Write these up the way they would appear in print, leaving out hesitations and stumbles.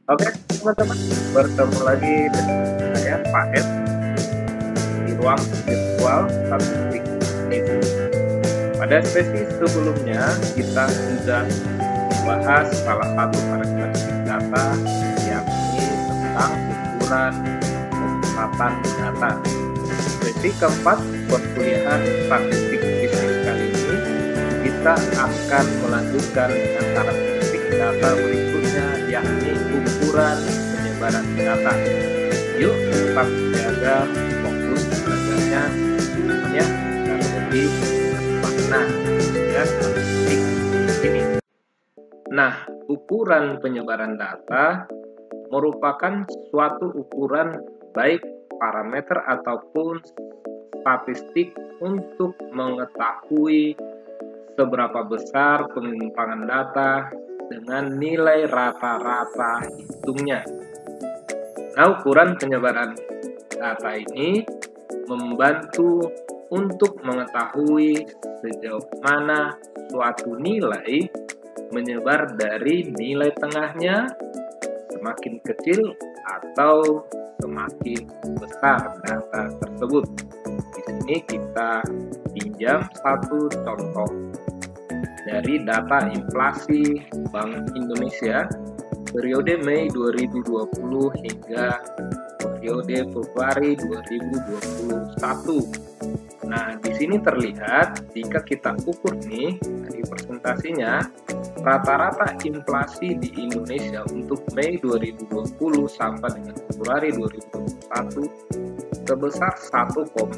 Oke, teman-teman, bertemu lagi dengan saya Pak Ed di ruang virtual statistik itu. Pada sesi sebelumnya kita sudah membahas salah satu karakteristik data yakni tentang ukuran pemusatan data. Sesi keempat perkuliahan statistik bisnis kali ini kita akan melanjutkan dengan karakteristik data berikutnya yakni ukuran penyebaran data. Yuk tetap jaga fokus belajarnya ya agar lebih bermakna ya statistik ini. Nah, ukuran penyebaran data merupakan suatu ukuran baik parameter ataupun statistik untuk mengetahui seberapa besar penyimpangan data dengan nilai rata-rata hitungnya. Nah, ukuran penyebaran data ini membantu untuk mengetahui sejauh mana suatu nilai menyebar dari nilai tengahnya semakin kecil atau semakin besar data tersebut. Di sini kita pinjam satu contoh dari data inflasi Bank Indonesia periode Mei 2020 hingga periode Februari 2021. Nah, di sini terlihat jika kita ukur nih dari presentasinya, rata-rata inflasi di Indonesia untuk Mei 2020 sampai dengan Februari 2021 sebesar 1,6%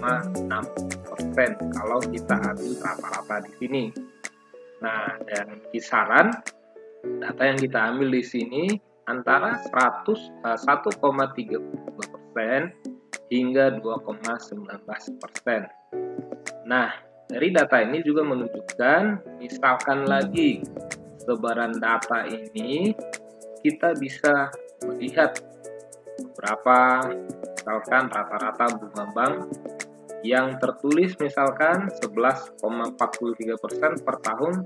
kalau kita ambil rata-rata di sini. Nah, dan kisaran data yang kita ambil di sini antara 1,32% hingga 2,19%. Nah, dari data ini juga menunjukkan, misalkan lagi sebaran data ini, kita bisa melihat berapa misalkan rata-rata bunga bank yang tertulis misalkan 11,43% per tahun,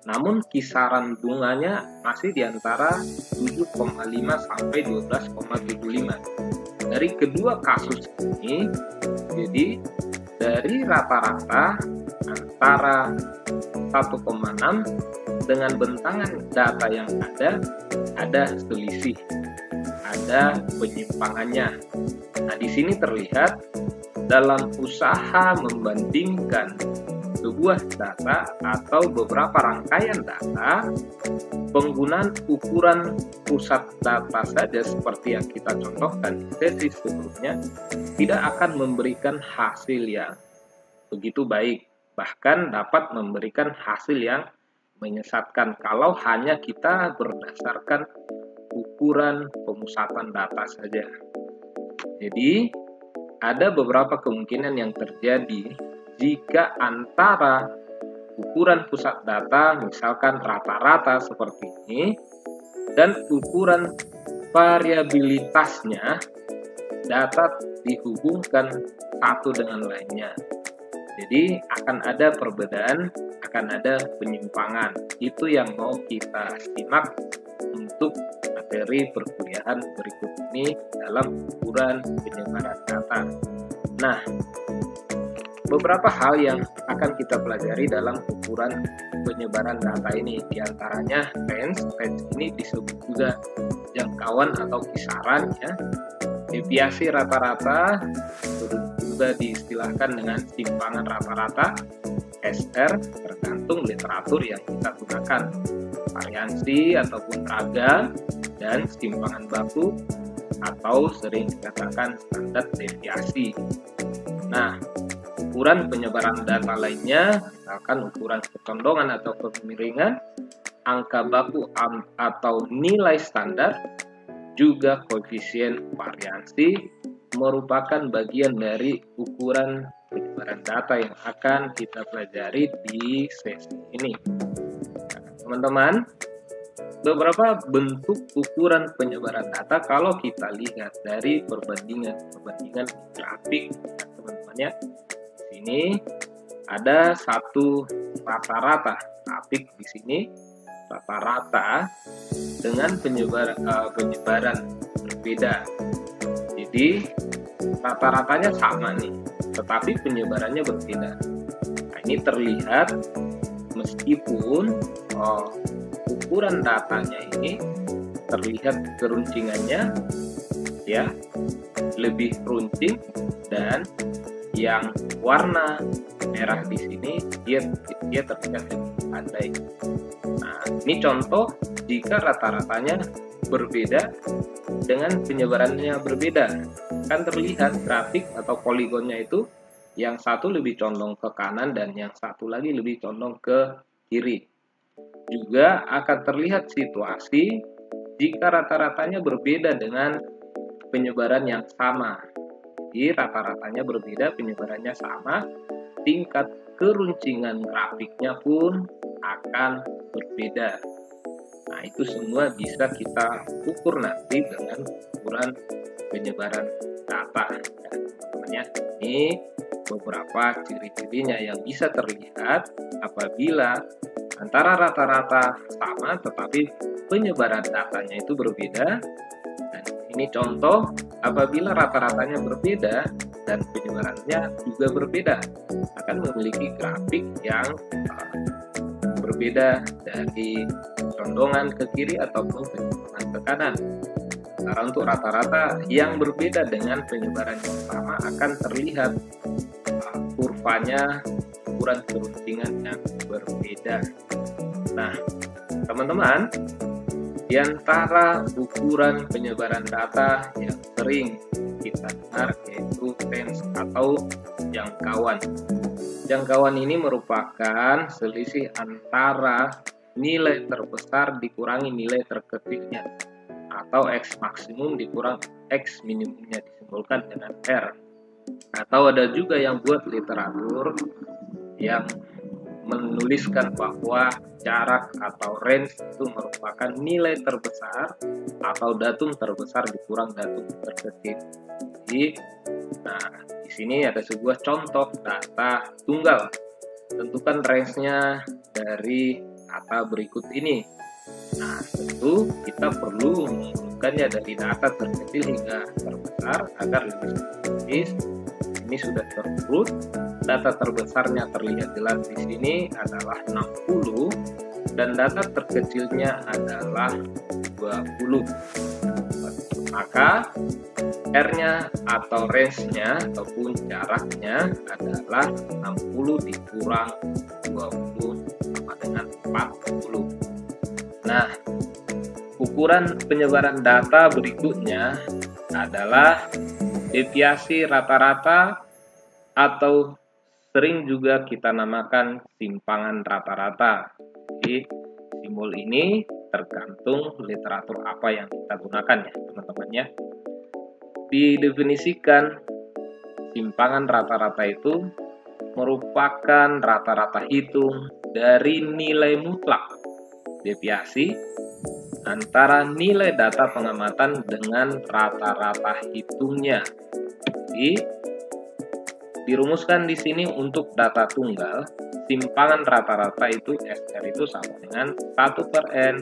namun kisaran bunganya masih di antara 7,5 sampai 12,75. Dari kedua kasus ini, jadi dari rata-rata antara 1,6 dengan bentangan data yang ada selisih, ada penyimpangannya. Nah, di sini terlihat dalam usaha membandingkan sebuah data atau beberapa rangkaian data, penggunaan ukuran pusat data saja seperti yang kita contohkan di sesi sebelumnya tidak akan memberikan hasil yang begitu baik, bahkan dapat memberikan hasil yang menyesatkan kalau hanya kita berdasarkan ukuran pemusatan data saja. Jadi, ada beberapa kemungkinan yang terjadi jika antara ukuran pusat data, misalkan rata-rata seperti ini, dan ukuran variabilitasnya, data dihubungkan satu dengan lainnya. Jadi akan ada perbedaan, akan ada penyimpangan. Itu yang mau kita simak untuk materi perkuliahan berikut ini dalam ukuran penyebaran data. Nah, beberapa hal yang akan kita pelajari dalam ukuran penyebaran data ini, diantaranya range ini disebut juga jangkauan atau kisaran ya. Deviasi rata-rata juga diistilahkan dengan simpangan rata-rata, SR, tergantung literatur yang kita gunakan, variansi ataupun raga, dan simpangan baku atau sering dikatakan standar deviasi. Nah, ukuran penyebaran data lainnya, misalkan ukuran kecondongan atau kemiringan, angka baku atau nilai standar, juga koefisien variansi merupakan bagian dari ukuran penyebaran data yang akan kita pelajari di sesi ini. Teman-teman, beberapa bentuk ukuran penyebaran data kalau kita lihat dari perbandingan grafik, teman-teman ya. Sini ada satu rata-rata grafik di sini rata-rata dengan penyebaran berbeda. Jadi rata-ratanya sama nih, tetapi penyebarannya berbeda. Nah, ini terlihat meskipun ukuran datanya ini terlihat keruncingannya ya lebih runcing, dan yang warna merah di sini dia terlihat lebih pandai. Nah, ini contoh jika rata-ratanya berbeda dengan penyebarannya berbeda. Kan terlihat grafik atau poligonnya itu yang satu lebih condong ke kanan dan yang satu lagi lebih condong ke kiri. Juga akan terlihat situasi jika rata-ratanya berbeda dengan penyebaran yang sama. Jadi rata-ratanya berbeda, penyebarannya sama, tingkat keruncingan grafiknya pun akan berbeda. Nah, itu semua bisa kita ukur nanti dengan ukuran penyebaran data. Ya, ini beberapa ciri-cirinya yang bisa terlihat apabila antara rata-rata sama tetapi penyebaran datanya itu berbeda. Dan ini contoh apabila rata-ratanya berbeda dan penyebarannya juga berbeda, akan memiliki grafik yang berbeda dari condongan ke kiri ataupun condongan ke kanan. Sementara untuk rata-rata yang berbeda dengan penyebaran yang sama akan terlihat kurvanya ukuran keruncingan yang berbeda. Nah, teman-teman, di antara ukuran penyebaran data yang sering kita dengar yaitu range atau jangkauan. Jangkauan ini merupakan selisih antara nilai terbesar dikurangi nilai terkecilnya, atau X maksimum dikurang X minimumnya, disimbolkan dengan R. Atau ada juga yang buat literatur yang menuliskan bahwa jarak atau range itu merupakan nilai terbesar atau datum terbesar dikurang datum terkecil. Jadi, di sini ada sebuah contoh data tunggal. Tentukan range-nya dari kata berikut ini. Nah, tentu kita perlu mengumpulkannya dari data terkecil hingga terbesar agar lebih spesifis. Ini sudah terurut. Data terbesarnya terlihat jelas di sini adalah 60 dan data terkecilnya adalah 20. Maka R-nya atau range-nya ataupun jaraknya adalah 60 dikurang 20 sama dengan 40. Nah, ukuran penyebaran data berikutnya adalah deviasi rata-rata atau sering juga kita namakan simpangan rata-rata. Jadi, simbol ini tergantung literatur apa yang kita gunakan ya, teman-teman ya. Didefinisikan simpangan rata-rata itu merupakan rata-rata hitung dari nilai mutlak deviasi antara nilai data pengamatan dengan rata-rata hitungnya. Jadi, dirumuskan di sini untuk data tunggal, simpangan rata-rata itu SR itu sama dengan 1/N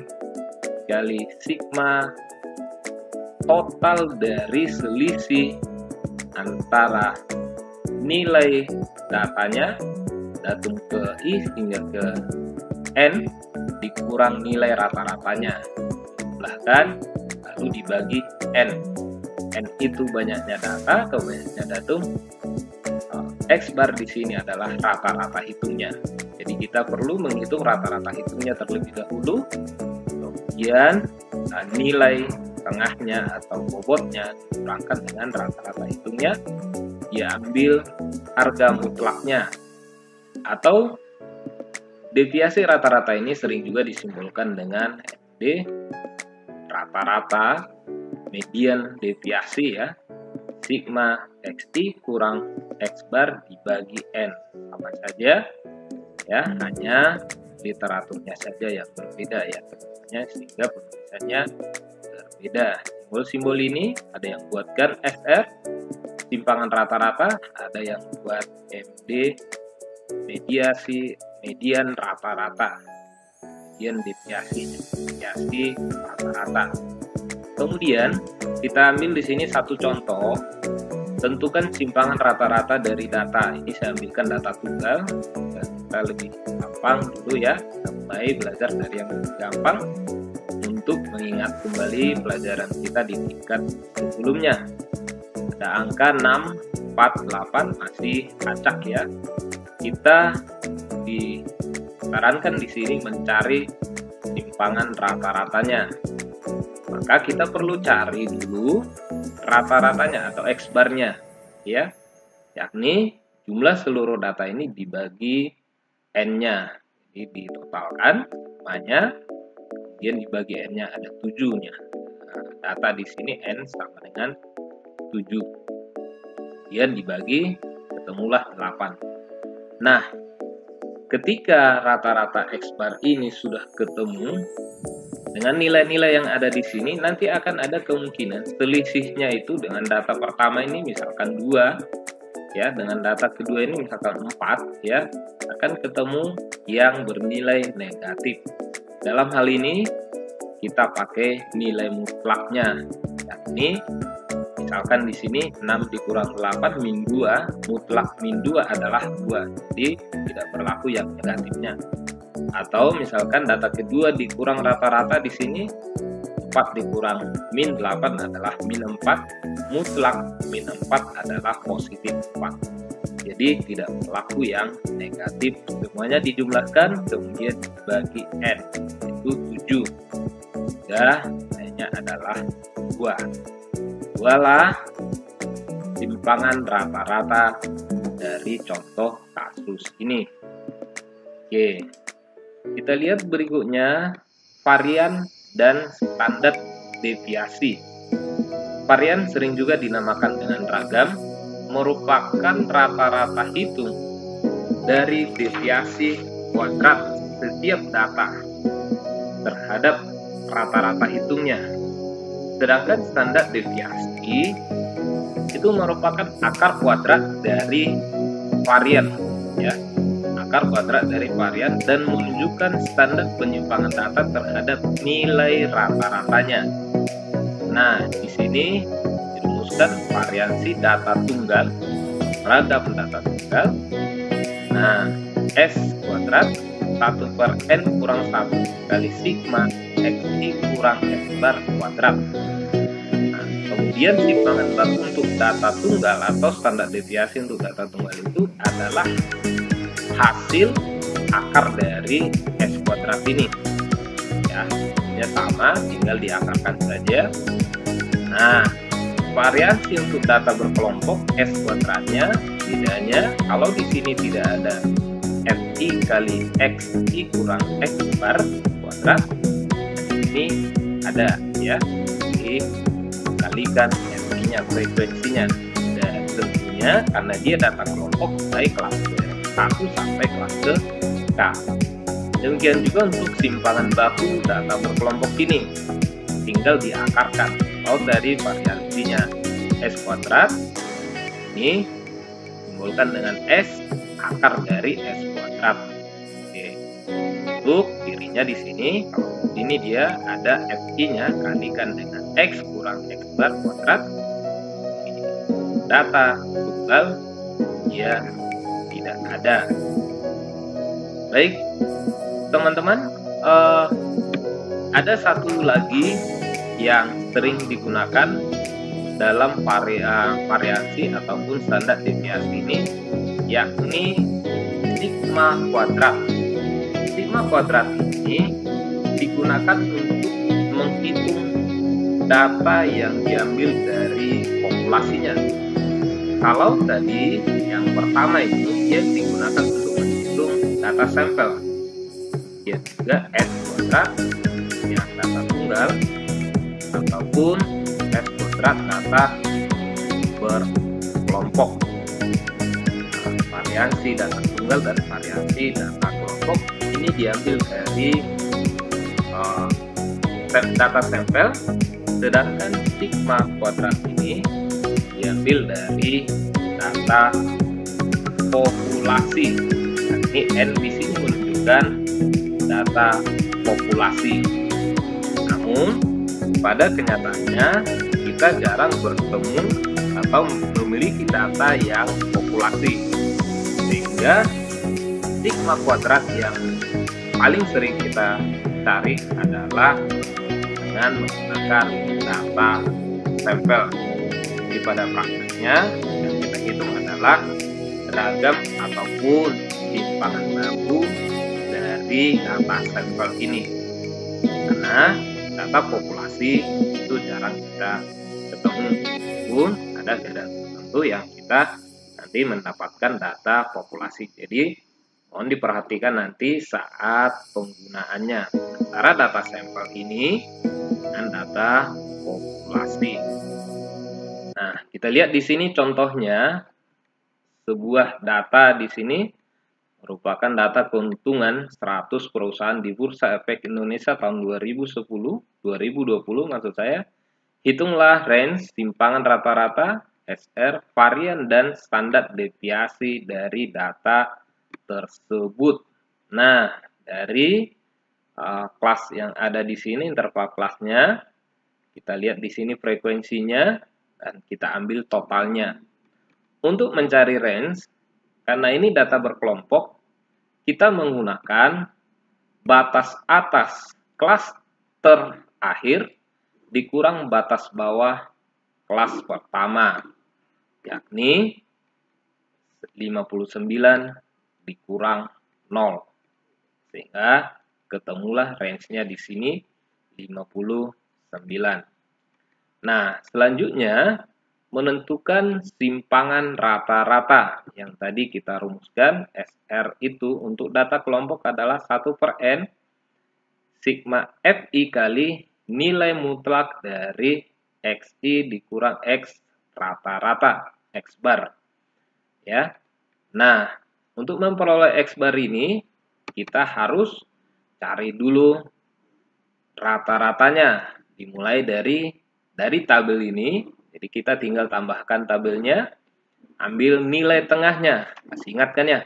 kali sigma total dari selisih antara nilai datanya, datum ke I hingga ke N, dikurang nilai rata-ratanya. Bahkan lalu dibagi N. N itu banyaknya data, banyaknya datum. X bar di sini adalah rata-rata hitungnya. Jadi kita perlu menghitung rata-rata hitungnya terlebih dahulu. Kemudian nilai tengahnya atau bobotnya dikurangkan dengan rata-rata hitungnya. Diambil harga mutlaknya. Atau deviasi rata-rata ini sering juga disimbolkan dengan MD, rata-rata, median deviasi ya. Sigma XT kurang X bar dibagi N. Sama saja ya, hanya literaturnya saja yang berbeda ya teman-temannya, sehingga penulisannya berbeda. Simbol-simbol ini ada yang buatkan SR simpangan rata-rata, ada yang buat MD median rata-rata. kemudian deviasi rata-rata. Kemudian kita ambil di sini satu contoh. Tentukan simpangan rata-rata dari data. Ini saya ambilkan data tunggal dan kita lebih gampang dulu ya. Kita mulai belajar dari yang lebih gampang untuk mengingat kembali pelajaran kita di tingkat sebelumnya. Ada angka 6, 4, 8 masih acak ya. Kita disarankan di sini mencari simpangan rata-ratanya. Maka kita perlu cari dulu rata-ratanya atau X-bar-nya ya, yakni jumlah seluruh data ini dibagi N-nya. Jadi ditotalkan semuanya, kemudian dibagi N-nya, ada 7-nya. Nah, data di sini N sama dengan 7. Kemudian dibagi, ketemulah 8. Nah, ketika rata-rata X-bar ini sudah ketemu, dengan nilai-nilai yang ada di sini, nanti akan ada kemungkinan selisihnya itu dengan data pertama ini misalkan 2, ya, dengan data kedua ini misalkan 4, ya, akan ketemu yang bernilai negatif. Dalam hal ini, kita pakai nilai mutlaknya, yakni misalkan di sini 6 dikurang 8 min 2, mutlak min 2 adalah 2, jadi tidak berlaku yang negatifnya. Atau misalkan data kedua dikurang rata-rata di sini 4 dikurang min 8 adalah min 4, mutlak min 4 adalah positif 4. Jadi tidak berlaku yang negatif. Semuanya dijumlahkan kemudian dibagi N, itu 7. Sudah, nilainya adalah 2. 2 lah simpangan rata-rata dari contoh kasus ini. Oke. Kita lihat berikutnya varian dan standar deviasi. Varian sering juga dinamakan dengan ragam, merupakan rata-rata hitung dari deviasi kuadrat setiap data terhadap rata-rata hitungnya. Sedangkan standar deviasi itu merupakan akar kuadrat dari varian, ya. Akar kuadrat dari varian dan menunjukkan standar penyimpangan data terhadap nilai rata-ratanya. Nah, di sini dirumuskan variansi data tunggal, ragam data tunggal. Nah, S kuadrat 1 per N kurang 1 kali sigma XI kurang X bar kuadrat. Nah, kemudian simpangan baku untuk data tunggal atau standar deviasi untuk data tunggal itu adalah hasil akar dari S kuadrat ini, ya, sama, tinggal diakarkan saja. Nah, variasi untuk data berkelompok S kuadratnya bedanya kalau di sini tidak ada FI kali XI kurang X bar kuadrat, ini ada, ya, dikalikan FI-nya, frekuensinya, dan tentunya karena dia data kelompok dari kelas 1 sampai kelas ke K. Demikian juga untuk simpangan baku data berkelompok ini, tinggal diakarkan. Kalau dari variansinya S kuadrat ini simbolkan dengan S akar dari S kuadrat. Oke. Untuk dirinya di sini, kalau ini dia ada FI-nya kalikan dengan X kurang X bar kuadrat. Data tunggal dia tidak ada. Baik, teman-teman, ada satu lagi yang sering digunakan dalam variasi ataupun standar deviasi ini, yakni sigma kuadrat. Sigma kuadrat ini digunakan untuk menghitung data yang diambil dari populasinya. Kalau tadi yang pertama itu dia digunakan untuk menghitung data sampel, ya juga S kuadrat yang data tunggal ataupun S kuadrat data berkelompok. Variansi data tunggal dan variansi data kelompok ini diambil dari data sampel, sedangkan sigma kuadrat ini diambil dari data populasi. Ini N di sini menunjukkan data populasi. Namun, pada kenyataannya kita jarang bertemu atau memiliki data yang populasi, sehingga sigma kuadrat yang paling sering kita cari adalah dengan menggunakan data sampel. Jadi pada prakteknya yang kita hitung adalah ragam ataupun timpangan baku dari data sampel ini, karena data populasi itu jarang kita ketemu, pun ada keadaan tertentu yang kita nanti mendapatkan data populasi. Jadi mohon diperhatikan nanti saat penggunaannya antara data sampel ini dengan data populasi. Nah, kita lihat di sini contohnya sebuah data di sini merupakan data keuntungan 100 perusahaan di Bursa Efek Indonesia tahun 2020 maksud saya. Hitunglah range timpangan rata-rata, SR, varian dan standar deviasi dari data tersebut. Nah, dari kelas yang ada di sini, interval kelasnya, kita lihat di sini frekuensinya dan kita ambil totalnya. Untuk mencari range, karena ini data berkelompok, kita menggunakan batas atas kelas terakhir dikurang batas bawah kelas pertama, yakni 59 dikurang 0, sehingga ketemulah range-nya di sini 59. Nah, selanjutnya menentukan simpangan rata-rata yang tadi kita rumuskan. SR itu untuk data kelompok adalah 1/n sigma FI kali nilai mutlak dari XI dikurang X rata-rata, X bar. Ya. Nah, untuk memperoleh X bar ini kita harus cari dulu rata-ratanya. Dimulai dari tabel ini. Jadi kita tinggal tambahkan tabelnya, ambil nilai tengahnya. Masih ingat kan ya?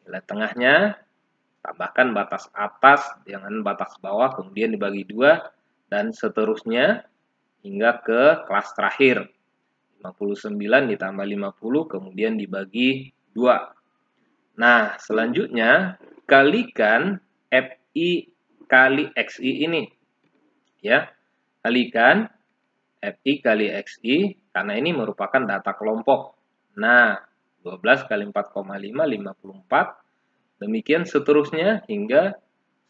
Nilai tengahnya, tambahkan batas atas dengan batas bawah, kemudian dibagi 2, dan seterusnya hingga ke kelas terakhir. 59 ditambah 50, kemudian dibagi 2. Nah, selanjutnya kalikan FI kali XI ini. Ya, kalikan FI kali XI, karena ini merupakan data kelompok. Nah, 12 kali 4,5, 54. Demikian seterusnya hingga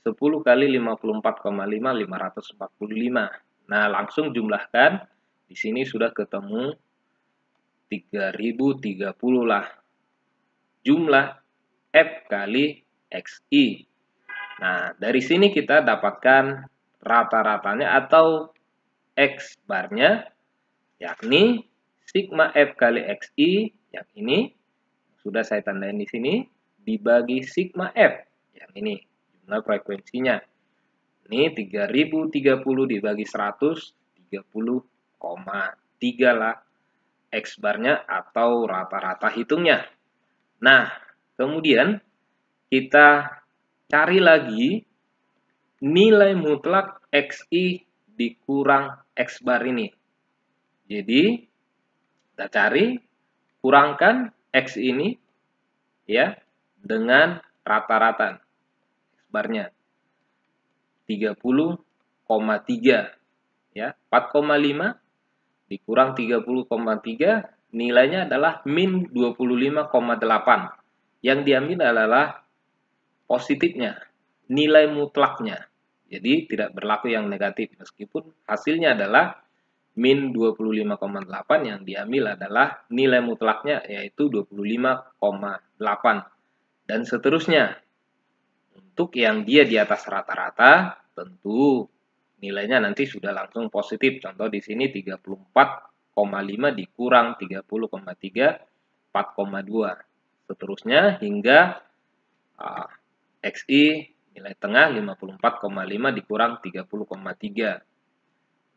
10 kali 54,5, 545. Nah, langsung jumlahkan. Di sini sudah ketemu 3030 lah. Jumlah F kali XI. Nah, dari sini kita dapatkan rata-ratanya atau X barnya, yakni sigma F kali XI yang ini sudah saya tandain di sini dibagi sigma F yang ini jumlah frekuensinya. Ini 3030 dibagi 100, 30,3 lah X barnya atau rata-rata hitungnya. Nah, kemudian kita cari lagi nilai mutlak XI dikurang X bar ini. Jadi kita cari, kurangkan X ini ya dengan rata-rata X barnya 30,3 ya, 4,5 dikurang 30,3 nilainya adalah min 25,8. Yang diambil adalah positifnya, nilai mutlaknya. Jadi tidak berlaku yang negatif, meskipun hasilnya adalah min 25,8, yang diambil adalah nilai mutlaknya yaitu 25,8. Dan seterusnya. Untuk yang dia di atas rata-rata, tentu nilainya nanti sudah langsung positif. Contoh di sini 34,5 dikurang 30,3, 4,2. Seterusnya hingga XI nilai tengah 54,5 dikurang 30,3.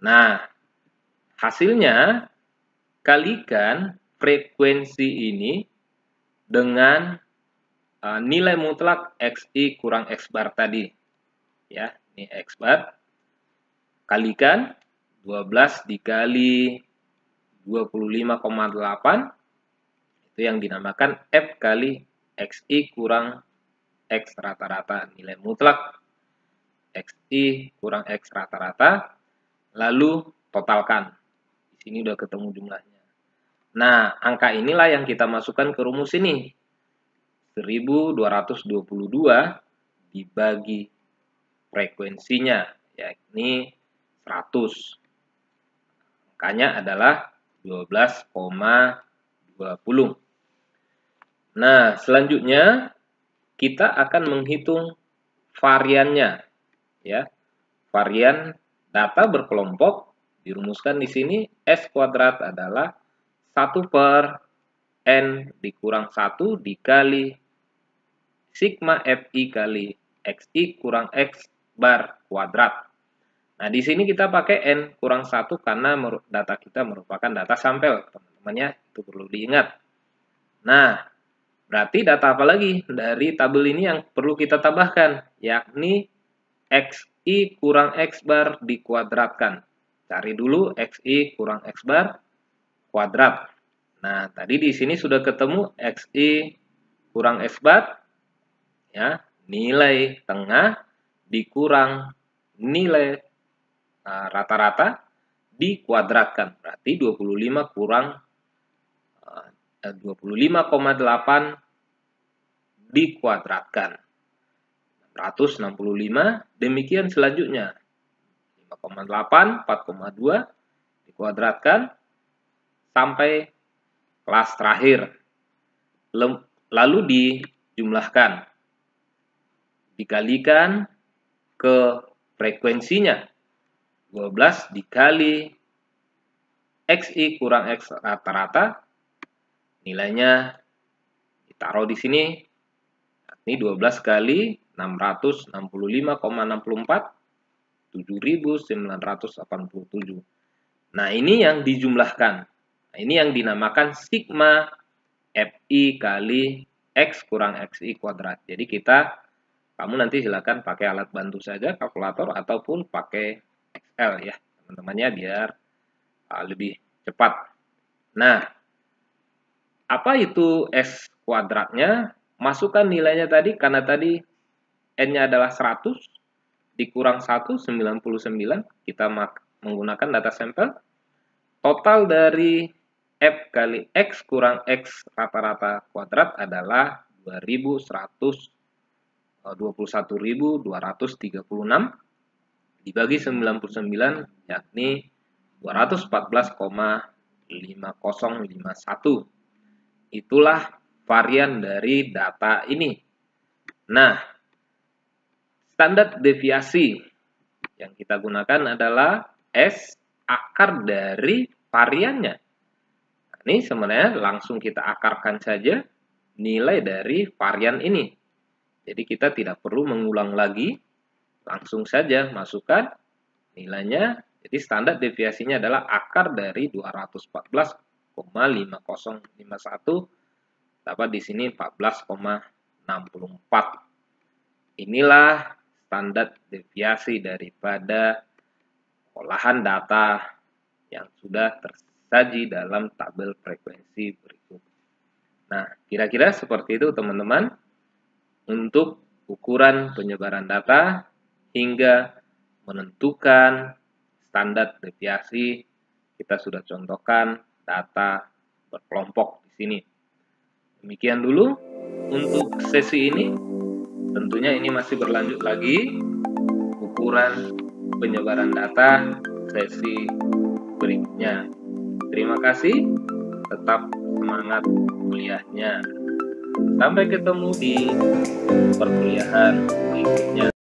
Nah, hasilnya kalikan frekuensi ini dengan nilai mutlak XI kurang X bar tadi. ya. Ini X bar kalikan 12 dikali 25,8 itu yang dinamakan F kali XI kurang X rata-rata, nilai mutlak XI kurang X rata-rata, lalu totalkan. Di sini udah ketemu jumlahnya. Nah, angka inilah yang kita masukkan ke rumus ini. 1222 dibagi frekuensinya, yakni 100. Angkanya adalah 12,20. Nah, selanjutnya kita akan menghitung variannya, ya. Varian data berkelompok dirumuskan di sini S kuadrat adalah 1 per N dikurang 1 dikali sigma Fi kali Xi kurang X bar kuadrat. Nah, di sini kita pakai N kurang 1 karena data kita merupakan data sampel, teman-temannya, itu perlu diingat. Nah, berarti data apa lagi dari tabel ini yang perlu kita tambahkan, yakni Xi kurang X bar dikuadratkan. Cari dulu Xi kurang X bar kuadrat. Nah, tadi di sini sudah ketemu Xi kurang X bar, ya, nilai tengah dikurang nilai rata-rata dikuadratkan. Berarti 25 kurang 25,8 dikuadratkan. 165, demikian selanjutnya. 5,8, 4,2 dikuadratkan sampai kelas terakhir. Lalu dijumlahkan. Dikalikan ke frekuensinya. 12 dikali Xi kurang X rata-rata, nilainya ditaruh di sini. Ini 12 kali 665,64, 7.987. Nah, ini yang dijumlahkan. Nah, ini yang dinamakan sigma Fi kali X kurang Xi kuadrat. Jadi kamu nanti silakan pakai alat bantu saja, kalkulator, ataupun pakai Excel ya, teman-temannya, biar lebih cepat. Nah, apa itu S kuadratnya? Masukkan nilainya tadi, karena tadi N-nya adalah 100, dikurang 1, 99. Kita menggunakan data sampel. Total dari F kali X kurang X rata-rata kuadrat adalah 21.236 dibagi 99, yakni 214,5051. Itulah varian dari data ini. Nah, standar deviasi yang kita gunakan adalah S akar dari variannya. Nah, ini sebenarnya langsung kita akarkan saja nilai dari varian ini. Jadi kita tidak perlu mengulang lagi, langsung saja masukkan nilainya. Jadi standar deviasinya adalah akar dari 214,5051, dapat di sini 14,64. Inilah standar deviasi daripada olahan data yang sudah tersaji dalam tabel frekuensi berikut. Nah, kira-kira seperti itu teman-teman untuk ukuran penyebaran data hingga menentukan standar deviasi. Kita sudah contohkan data berkelompok di sini. Demikian dulu untuk sesi ini. Tentunya ini masih berlanjut lagi ukuran penyebaran data sesi berikutnya. Terima kasih, tetap semangat kuliahnya. Sampai ketemu di perkuliahan berikutnya.